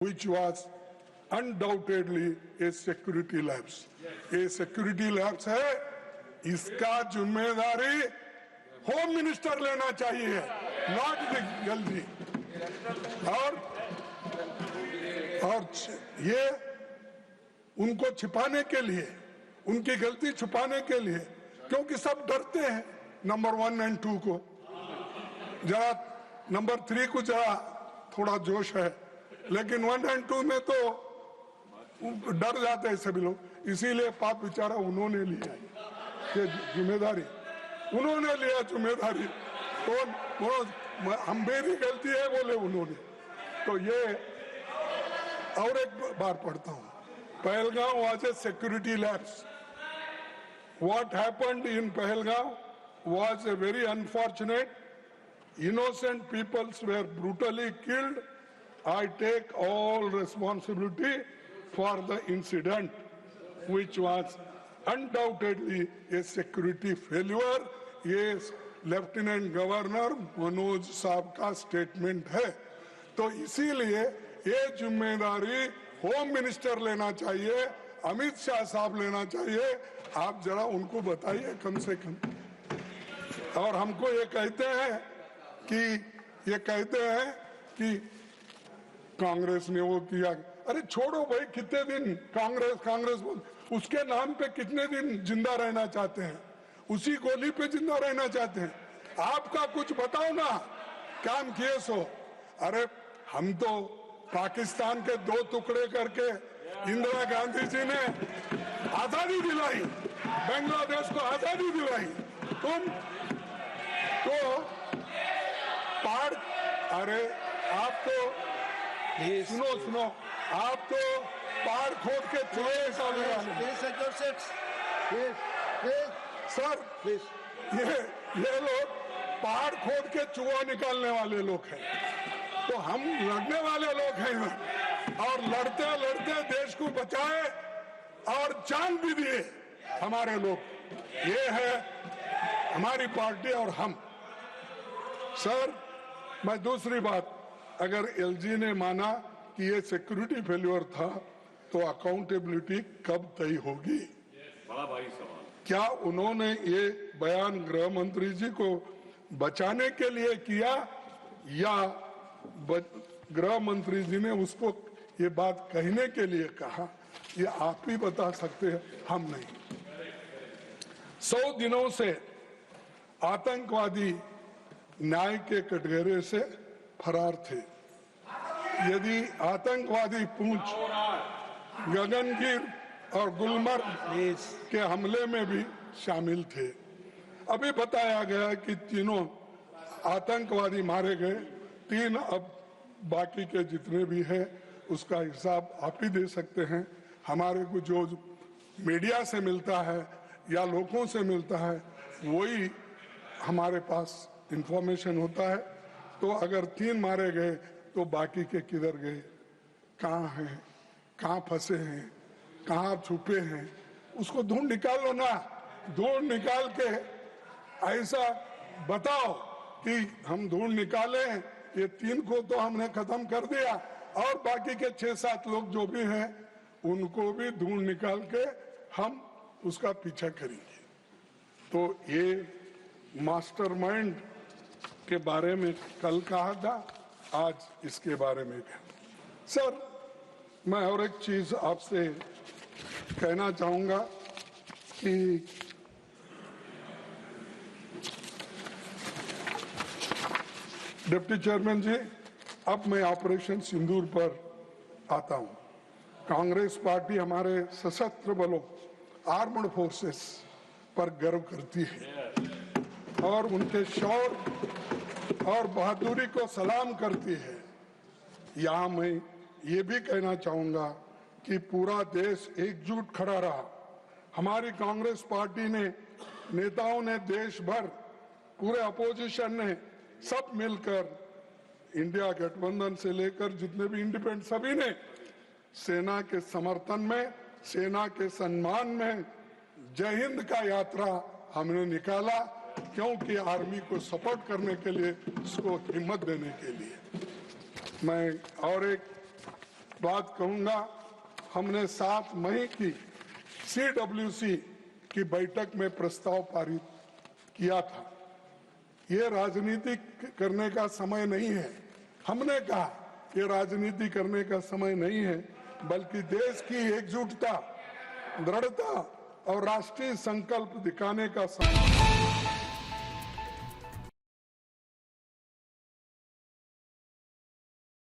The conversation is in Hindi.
which was undoubtedly a security lapse. ये security lapse है, इसका जिम्मेदारी होम मिनिस्टर लेना चाहिए, नॉट द एलजी। और ये उनको छिपाने के लिए, उनकी गलती छुपाने के लिए, क्योंकि सब डरते हैं नंबर 1 और 2 को, जरा नंबर 3 को जरा थोड़ा जोश है, लेकिन 1 और 2 में तो डर जाते हैं सभी लोग। इसीलिए पाप बेचारा उन्होंने लिया ये जिम्मेदारी, उन्होंने लिया जिम्मेदारी, तो हम मेरी गलती है बोले उन्होंने। तो ये और एक बार पढ़ता हूँ, Pahalgam was a security lapse. What happened in Pahalgaon was a very unfortunate. Innocent peoples were brutally killed. I take all responsibility for the incident, which was undoubtedly a security failure. ये लेफ्टिनेंट गवर्नर मनोज साहब का स्टेटमेंट है। तो इसीलिए ये जिम्मेदारी होम मिनिस्टर लेना चाहिए, अमित शाह साहब लेना चाहिए। आप जरा उनको बताइए कम से कम। और हमको ये कहते हैं कि कांग्रेस ने वो किया। अरे छोड़ो भाई, कितने दिन कांग्रेस उसके नाम पे कितने दिन जिंदा रहना चाहते हैं, उसी गोली पे जिंदा रहना चाहते हैं। आपका कुछ बताओ ना, काम किए सो। अरे हम तो पाकिस्तान के 2 टुकड़े करके इंदिरा गांधी जी ने आजादी दिलाई, बांग्लादेश को आजादी दिलाई। तुम तो अरे आप तो सुनो, आप तो पहाड़ खोद के चूहे सर, ये लोग पहाड़ खोद के चूहा निकालने वाले लोग हैं, तो हम लड़ने वाले लोग हैं, और लड़ते लड़ते देश को बचाए और जान भी दिए हमारे लोग। ये है हमारी पार्टी और हम। सर, मैं दूसरी बात, अगर एलजी ने माना कि ये सिक्योरिटी फेल्योर था, तो अकाउंटेबिलिटी कब तय होगी? बड़ा भारी सवाल। क्या उन्होंने ये बयान गृह मंत्री जी को बचाने के लिए किया, या गृह मंत्री जी ने उसको ये बात कहने के लिए कहा? ये आप ही बता सकते हैं, हम नहीं। 100 दिनों से आतंकवादी न्याय के कटघरे से फरार थे। यदि आतंकवादी पूंछ, गगनगिर और गुलमर्ग के हमले में भी शामिल थे। अभी बताया गया कि तीनों आतंकवादी मारे गए, 3 अब बाकी के जितने भी हैं उसका हिसाब आप ही दे सकते हैं। हमारे को जो मीडिया से मिलता है या लोगों से मिलता है, वही हमारे पास इंफॉर्मेशन होता है। तो अगर 3 मारे गए तो बाकी के किधर गए, कहाँ हैं, कहाँ फंसे हैं, कहाँ छुपे हैं, उसको ढूंढ निकालो ना। ढूंढ निकाल के ऐसा बताओ कि हम ढूंढ निकाले, ये 3 को तो हमने खत्म कर दिया, और बाकी के 6-7 लोग जो भी हैं उनको भी ढूंढ निकाल के हम उसका पीछा करेंगे। तो ये मास्टरमाइंड के बारे में कल कहा था, आज इसके बारे में कहा। सर, मैं और एक चीज आपसे कहना चाहूंगा कि डिप्टी चेयरमैन जी, अब मैं ऑपरेशन सिंदूर पर आता हूं। कांग्रेस पार्टी हमारे सशस्त्र बलों, आर्म्ड फोर्सेस पर गर्व करती है और उनके शौर्य और बहादुरी को सलाम करती है। यहाँ मैं ये भी कहना चाहूंगा कि पूरा देश एकजुट खड़ा रहा। हमारी कांग्रेस पार्टी ने, नेताओं ने, देश भर पूरे अपोजिशन ने सब मिलकर, इंडिया गठबंधन से लेकर जितने भी इंडिपेंडेंट, सभी ने सेना के समर्थन में, सेना के सम्मान में जय हिंद का यात्रा हमने निकाला, क्योंकि आर्मी को सपोर्ट करने के लिए, उसको हिम्मत देने के लिए। मैं और एक बात कहूंगा, हमने 7 मई की CWC की बैठक में प्रस्ताव पारित किया था। ये राजनीति करने का समय नहीं है। हमने कहा ये राजनीति करने का समय नहीं है, बल्कि देश की एकजुटता, दृढ़ता और राष्ट्रीय संकल्प दिखाने का समय